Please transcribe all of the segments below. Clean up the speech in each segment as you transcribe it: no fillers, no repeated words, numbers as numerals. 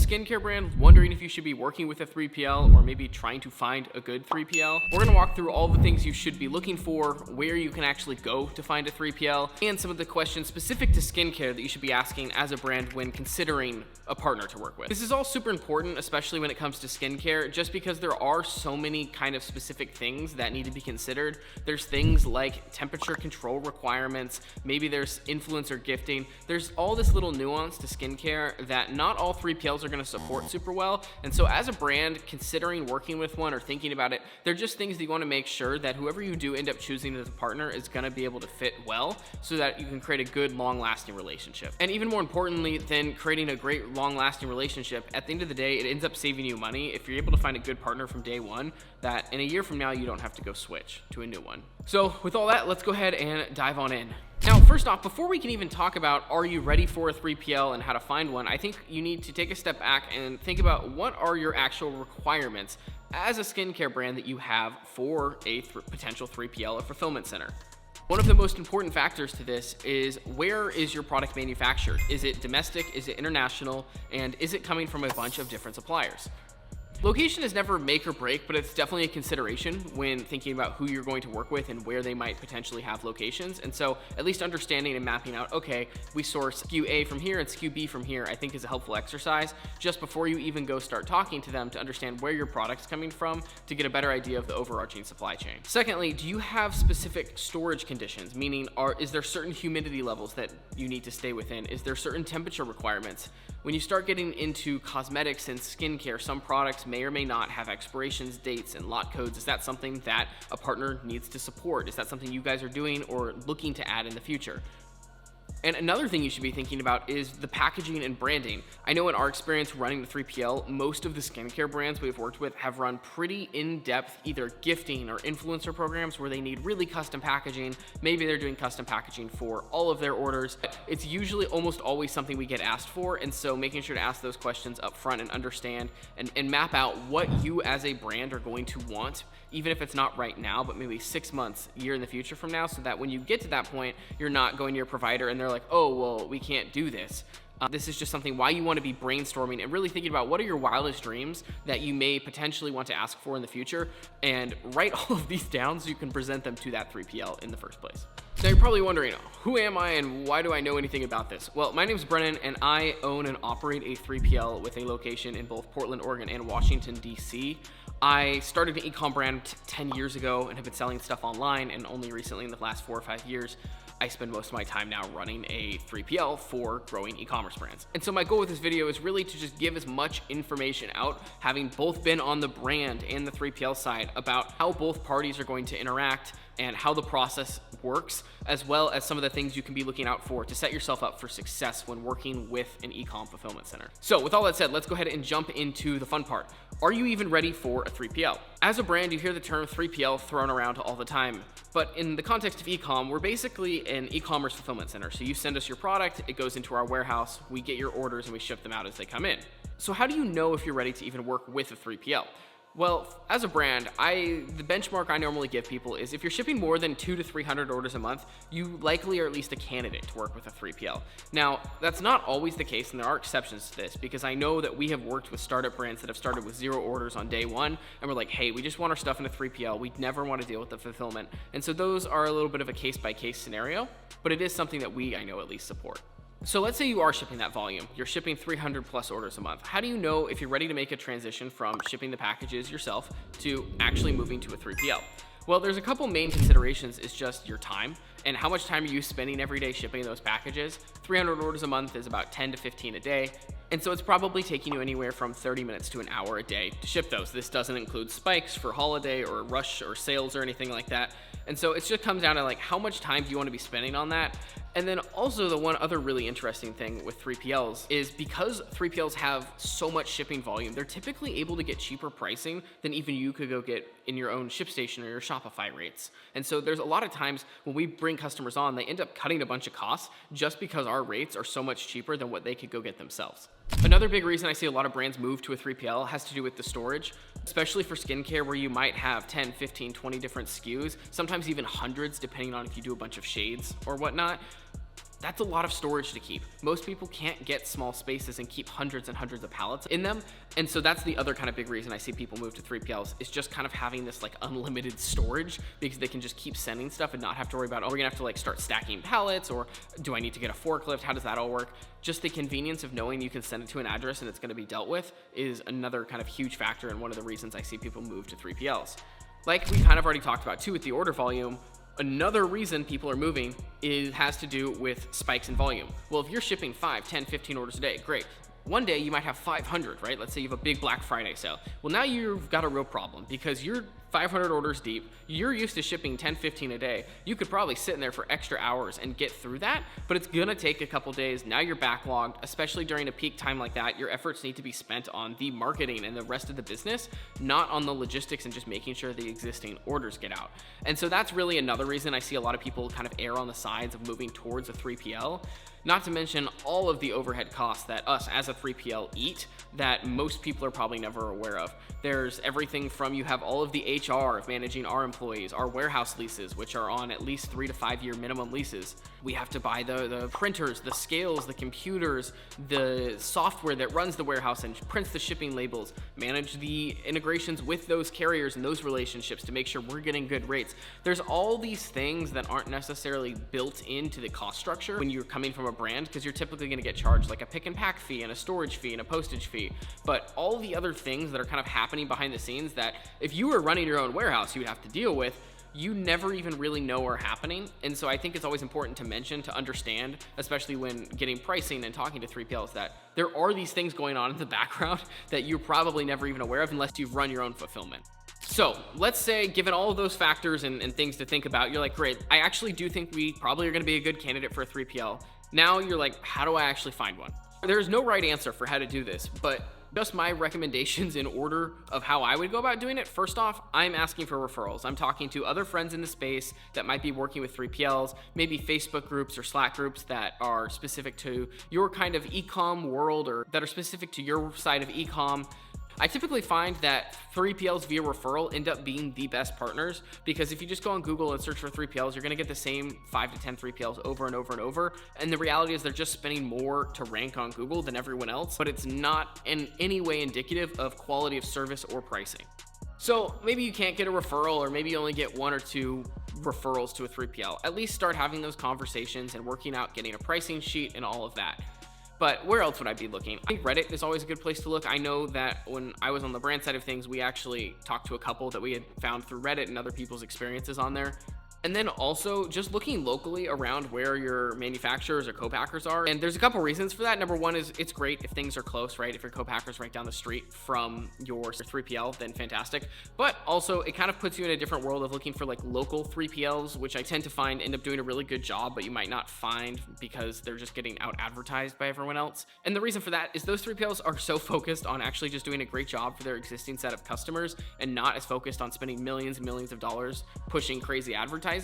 skincare brand wondering if you should be working with a 3PL or maybe trying to find a good 3PL, we're gonna walk through all the things you should be looking for, where you can actually go to find a 3PL, and some of the questions specific to skincare that you should be asking as a brand when considering a partner to work with. This is all super important, especially when it comes to skincare, just because there are so many kind of specific things that need to be considered. There's things like temperature control requirements, maybe there's influencer gifting. There's all this little nuance to skincare that not all 3PLs are gonna support super well. And so as a brand, considering working with one or thinking about it, they're just things that you wanna make sure that whoever you do end up choosing as a partner is gonna be able to fit well so that you can create a good, long-lasting relationship. And even more importantly than creating a great, long-lasting relationship, at the end of the day, it ends up saving you money if you're able to find a good partner from day one that in a year from now, you don't have to go switch to a new one. So with all that, let's go ahead and dive on in. Now, first off, before we can even talk about are you ready for a 3PL and how to find one, I think you need to take a step back and think about what are your actual requirements as a skincare brand that you have for a potential 3PL or fulfillment center. One of the most important factors to this is where is your product manufactured? Is it domestic? Is it international? And is it coming from a bunch of different suppliers? Location is never make or break, but it's definitely a consideration when thinking about who you're going to work with and where they might potentially have locations. And so at least understanding and mapping out, okay, we source SKU A from here and SKU B from here, I think is a helpful exercise just before you even go start talking to them to understand where your product's coming from to get a better idea of the overarching supply chain. Secondly, do you have specific storage conditions? Meaning, is there certain humidity levels that you need to stay within? Is there certain temperature requirements? When you start getting into cosmetics and skincare, some products may or may not have expirations, dates, and lot codes. Is that something that a partner needs to support? Is that something you guys are doing or looking to add in the future? And another thing you should be thinking about is the packaging and branding. I know in our experience running the 3PL, most of the skincare brands we've worked with have run pretty in-depth either gifting or influencer programs where they need really custom packaging. Maybe they're doing custom packaging for all of their orders. It's usually almost always something we get asked for, and so making sure to ask those questions up front and understand and map out what you as a brand are going to want, even if it's not right now, but maybe 6 months, a year in the future from now, so that when you get to that point, you're not going to your provider and they're like, oh, well, we can't do this. This is just something why you want to be brainstorming and really thinking about what are your wildest dreams that you may potentially want to ask for in the future, and write all of these down so you can present them to that 3PL in the first place. Now you're probably wondering, who am I and why do I know anything about this? Well, my name is Brennan and I own and operate a 3PL with a location in both Portland, Oregon and Washington, DC. I started an e-com brand 10 years ago and have been selling stuff online, and only recently in the last 4 or 5 years, I spend most of my time now running a 3PL for growing e-commerce brands. And so my goal with this video is really to just give as much information out, having both been on the brand and the 3PL side, about how both parties are going to interact and how the process works, as well as some of the things you can be looking out for to set yourself up for success when working with an e-com fulfillment center. So with all that said, let's go ahead and jump into the fun part. Are you even ready for a 3PL? As a brand, you hear the term 3PL thrown around all the time, but in the context of e-com, we're basically an e-commerce fulfillment center. So you send us your product, it goes into our warehouse, we get your orders and we ship them out as they come in. So how do you know if you're ready to even work with a 3PL? Well, as a brand, the benchmark I normally give people is if you're shipping more than 200 to 300 orders a month, you likely are at least a candidate to work with a 3PL. Now, that's not always the case, and there are exceptions to this, because I know that we have worked with startup brands that have started with 0 orders on day 1, and we're like, hey, we just want our stuff in a 3PL. We never want to deal with the fulfillment. And so those are a little bit of a case-by-case scenario, but it is something that I know at least support. So let's say you are shipping that volume. You're shipping 300 plus orders a month. How do you know if you're ready to make a transition from shipping the packages yourself to actually moving to a 3PL? Well, there's a couple main considerations. Is just your time and how much time are you spending every day shipping those packages. 300 orders a month is about 10 to 15 a day. And so it's probably taking you anywhere from 30 minutes to an hour a day to ship those. This doesn't include spikes for holiday or rush or sales or anything like that. And so it just comes down to like, how much time do you want to be spending on that? And then also the one other really interesting thing with 3PLs is because 3PLs have so much shipping volume, they're typically able to get cheaper pricing than even you could go get in your own ShipStation or your Shopify rates. And so there's a lot of times when we bring customers on, they end up cutting a bunch of costs just because our rates are so much cheaper than what they could go get themselves. Another big reason I see a lot of brands move to a 3PL has to do with the storage, especially for skincare where you might have 10, 15, 20 different SKUs, sometimes even hundreds depending on if you do a bunch of shades or whatnot. That's a lot of storage to keep. Most people can't get small spaces and keep hundreds and hundreds of pallets in them. And so that's the other kind of big reason I see people move to 3PLs, is just kind of having this like unlimited storage, because they can just keep sending stuff and not have to worry about, oh, we're gonna have to like start stacking pallets, or do I need to get a forklift? How does that all work? Just the convenience of knowing you can send it to an address and it's gonna be dealt with is another kind of huge factor, and one of the reasons I see people move to 3PLs. Like we kind of already talked about too with the order volume, another reason people are moving has to do with spikes in volume. Well, if you're shipping 5, 10, 15 orders a day, great. One day you might have 500, right? Let's say you have a big Black Friday sale. Well, now you've got a real problem, because you're 500 orders deep. You're used to shipping 10, 15 a day. You could probably sit in there for extra hours and get through that, but it's gonna take a couple days. Now you're backlogged, especially during a peak time like that. Your efforts need to be spent on the marketing and the rest of the business, not on the logistics and just making sure the existing orders get out. And so that's really another reason I see a lot of people kind of err on the sides of moving towards a 3PL. Not to mention all of the overhead costs that us as a 3PL eat that most people are probably never aware of. There's everything from, you have all of the HR of managing our employees, our warehouse leases, which are on at least 3 to 5 year minimum leases. We have to buy the printers, the scales, the computers, the software that runs the warehouse and prints the shipping labels, manage the integrations with those carriers and those relationships to make sure we're getting good rates. There's all these things that aren't necessarily built into the cost structure when you're coming from a brand, because you're typically going to get charged like a pick and pack fee and a storage fee and a postage fee. But all the other things that are kind of happening behind the scenes that if you were running your own warehouse, you would have to deal with, you never even really know are happening. And so I think it's always important to mention, to understand, especially when getting pricing and talking to 3PLs, that there are these things going on in the background that you're probably never even aware of unless you've run your own fulfillment. So let's say, given all of those factors and things to think about, you're like, great, I actually do think we probably are going to be a good candidate for a 3PL. Now you're like, how do I actually find one? There's no right answer for how to do this, but just my recommendations in order of how I would go about doing it. First off, I'm asking for referrals. I'm talking to other friends in the space that might be working with 3PLs, maybe Facebook groups or Slack groups that are specific to your kind of e-com world, or that are specific to your side of e-com. I typically find that 3PLs via referral end up being the best partners, because if you just go on Google and search for 3PLs, you're going to get the same 5 to 10 3PLs over and over and over. And the reality is they're just spending more to rank on Google than everyone else, but it's not in any way indicative of quality of service or pricing. So maybe you can't get a referral, or maybe you only get 1 or 2 referrals to a 3PL. At least start having those conversations and working out getting a pricing sheet and all of that. But where else would I be looking? I think Reddit is always a good place to look. I know that when I was on the brand side of things, we actually talked to a couple that we had found through Reddit and other people's experiences on there. And then also just looking locally around where your manufacturers or co-packers are. And there's a couple reasons for that. Number one is it's great if things are close, right? If your co-packer's right down the street from your 3PL, then fantastic. But also it kind of puts you in a different world of looking for like local 3PLs, which I tend to find end up doing a really good job, but you might not find because they're just getting out advertised by everyone else. And the reason for that is those 3PLs are so focused on actually just doing a great job for their existing set of customers, and not as focused on spending millions and millions of dollars pushing crazy advertising,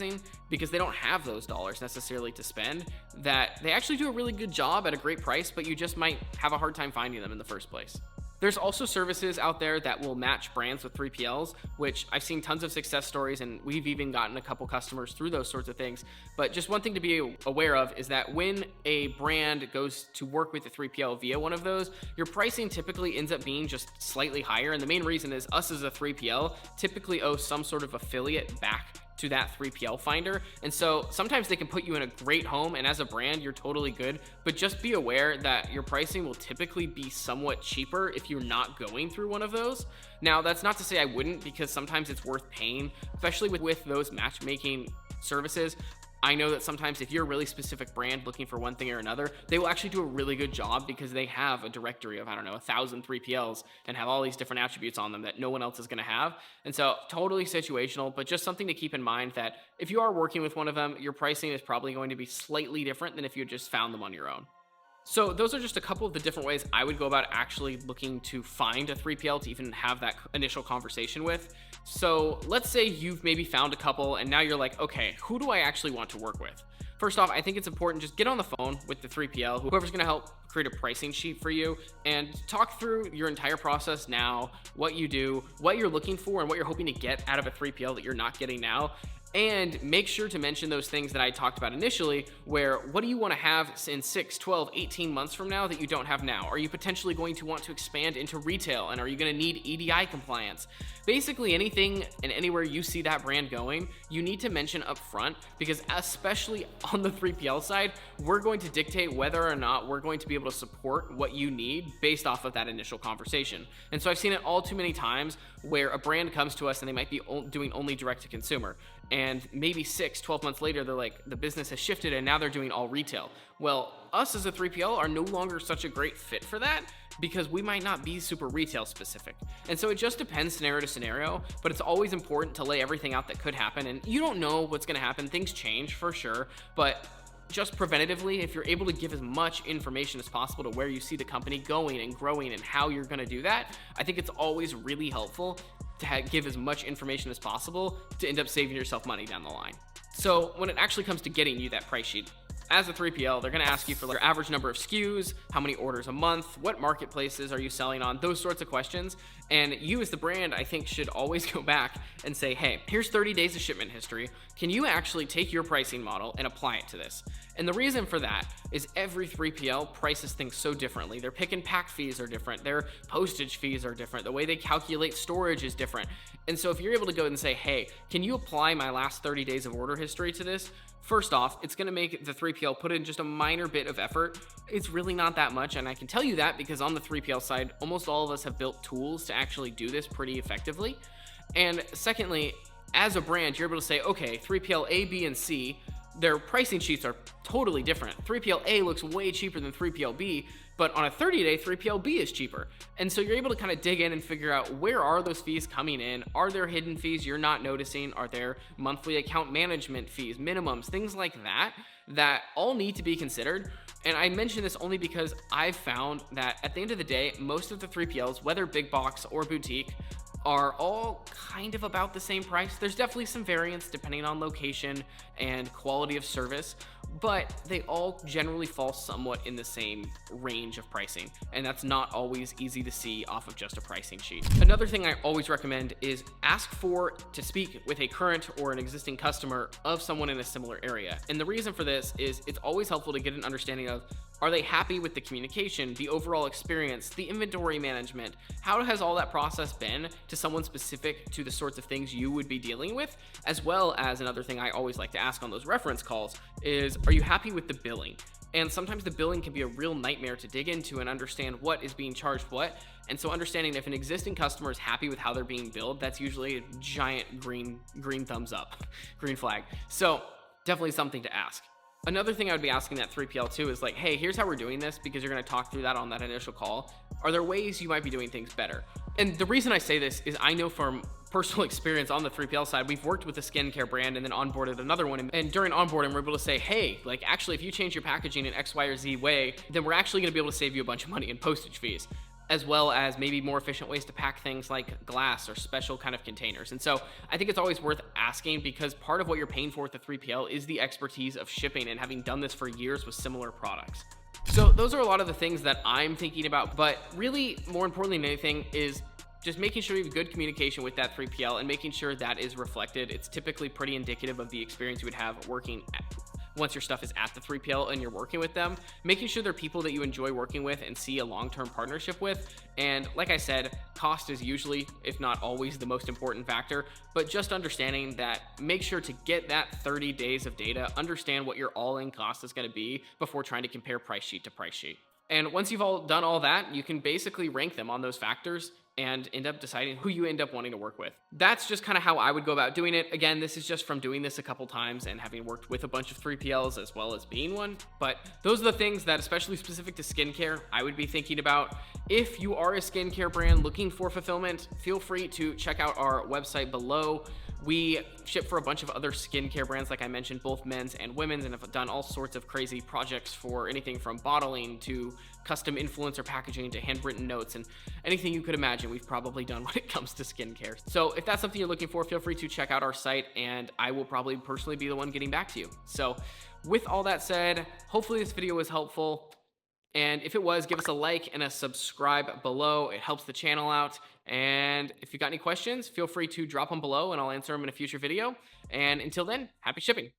because they don't have those dollars necessarily to spend, that they actually do a really good job at a great price, but you just might have a hard time finding them in the first place. There's also services out there that will match brands with 3PLs, which I've seen tons of success stories, and we've even gotten a couple customers through those sorts of things. But just one thing to be aware of is that when a brand goes to work with a 3PL via one of those, your pricing typically ends up being just slightly higher. And the main reason is us as a 3PL typically owe some sort of affiliate back to that 3PL finder. And so sometimes they can put you in a great home, and as a brand, you're totally good, but just be aware that your pricing will typically be somewhat cheaper if you're not going through one of those. Now, that's not to say I wouldn't, because sometimes it's worth paying, especially with those matchmaking services. I know that sometimes if you're a really specific brand looking for one thing or another, they will actually do a really good job, because they have a directory of, 1,000 3PLs and have all these different attributes on them that no one else is going to have. And so totally situational, but just something to keep in mind that if you are working with one of them, your pricing is probably going to be slightly different than if you just found them on your own. So those are just a couple of the different ways I would go about actually looking to find a 3PL to even have that initial conversation with. So let's say you've maybe found a couple and now you're like, okay, who do I actually want to work with? First off, I think it's important, just get on the phone with the 3PL, whoever's going to help create a pricing sheet for you, and talk through your entire process now, what you do, what you're looking for, and what you're hoping to get out of a 3PL that you're not getting now. And make sure to mention those things that I talked about initially, where what do you want to have in 6, 12, 18 months from now that you don't have now? Are you potentially going to want to expand into retail, and are you going to need EDI compliance? Basically anything and anywhere you see that brand going, you need to mention up front, because especially on the 3PL side, we're going to dictate whether or not we're going to be able to support what you need based off of that initial conversation. And so I've seen it all too many times where a brand comes to us and they might be doing only direct to consumer, and maybe 6, 12 months later they're like, the business has shifted and now they're doing all retail. Well, us as a 3PL are no longer such a great fit for that, because we might not be super retail specific. And so it just depends scenario to scenario, but it's always important to lay everything out that could happen. And you don't know what's going to happen. Things change for sure, but just preventatively, if you're able to give as much information as possible to where you see the company going and growing and how you're going to do that, I think it's always really helpful to give as much information as possible to end up saving yourself money down the line. So when it actually comes to getting you that price sheet, as a 3PL, they're going to ask you for your average number of SKUs, how many orders a month, what marketplaces are you selling on, those sorts of questions. And you as the brand, I think, should always go back and say, hey, here's 30 days of shipment history. Can you actually take your pricing model and apply it to this? And the reason for that is every 3PL prices things so differently. Their pick and pack fees are different. Their postage fees are different. The way they calculate storage is different. And so if you're able to go and say, hey, can you apply my last 30 days of order history to this? First off, it's going to make the 3PL put in just a minor bit of effort. It's really not that much, and I can tell you that because on the 3PL side, almost all of us have built tools to actually do this pretty effectively. And secondly, as a brand, you're able to say, okay, 3PL A, B, and C, their pricing sheets are totally different. 3PL A looks way cheaper than 3PL B, but on a 30-day, 3PL B is cheaper. And so you're able to kind of dig in and figure out, where are those fees coming in? Are there hidden fees you're not noticing? Are there monthly account management fees, minimums, things like that, that all need to be considered? And I mention this only because I've found that at the end of the day, most of the 3PLs, whether big box or boutique, are all kind of about the same price. There's definitely some variance depending on location and quality of service, but they all generally fall somewhat in the same range of pricing, and that's not always easy to see off of just a pricing sheet. Another thing I always recommend is ask to speak with a current or an existing customer of someone in a similar area. And the reason for this is it's always helpful to get an understanding of, are they happy with the communication, the overall experience, the inventory management? How has all that process been to someone specific to the sorts of things you would be dealing with? As well as another thing I always like to ask on those reference calls is, are you happy with the billing? And sometimes the billing can be a real nightmare to dig into and understand what is being charged what. And so understanding if an existing customer is happy with how they're being billed, that's usually a giant green thumbs up, green flag. So definitely something to ask. Another thing I would be asking that 3PL too is like, hey, here's how we're doing this, because you're going to talk through that on that initial call. Are there ways you might be doing things better? And the reason I say this is I know from personal experience on the 3PL side, we've worked with a skincare brand and then onboarded another one. And during onboarding, we're able to say, hey, like actually, if you change your packaging in X, Y, or Z way, then we're actually going to be able to save you a bunch of money in postage fees, as well as maybe more efficient ways to pack things like glass or special kind of containers. And so I think it's always worth asking, because part of what you're paying for with the 3PL is the expertise of shipping and having done this for years with similar products. So those are a lot of the things that I'm thinking about, but really more importantly than anything is just making sure you have good communication with that 3PL and making sure that is reflected. It's typically pretty indicative of the experience you would have working once your stuff is at the 3PL and you're working with them, making sure they're people that you enjoy working with and see a long-term partnership with. And like I said, cost is usually, if not always, the most important factor, but just understanding that, make sure to get that 30 days of data, understand what your all-in cost is going to be before trying to compare price sheet to price sheet. And once you've all done all that, you can basically rank them on those factors and end up deciding who you end up wanting to work with. That's just kind of how I would go about doing it. Again, this is just from doing this a couple times and having worked with a bunch of 3PLs as well as being one. But those are the things that, especially specific to skincare, I would be thinking about. If you are a skincare brand looking for fulfillment, feel free to check out our website below. We ship for a bunch of other skincare brands, like I mentioned, both men's and women's, and have done all sorts of crazy projects for anything from bottling to custom influencer packaging to handwritten notes, and anything you could imagine we've probably done when it comes to skincare. So if that's something you're looking for, feel free to check out our site, and I will probably personally be the one getting back to you. So with all that said, hopefully this video was helpful. And if it was, give us a like and a subscribe below. It helps the channel out. And if you got any questions, feel free to drop them below and I'll answer them in a future video. And until then, happy shipping.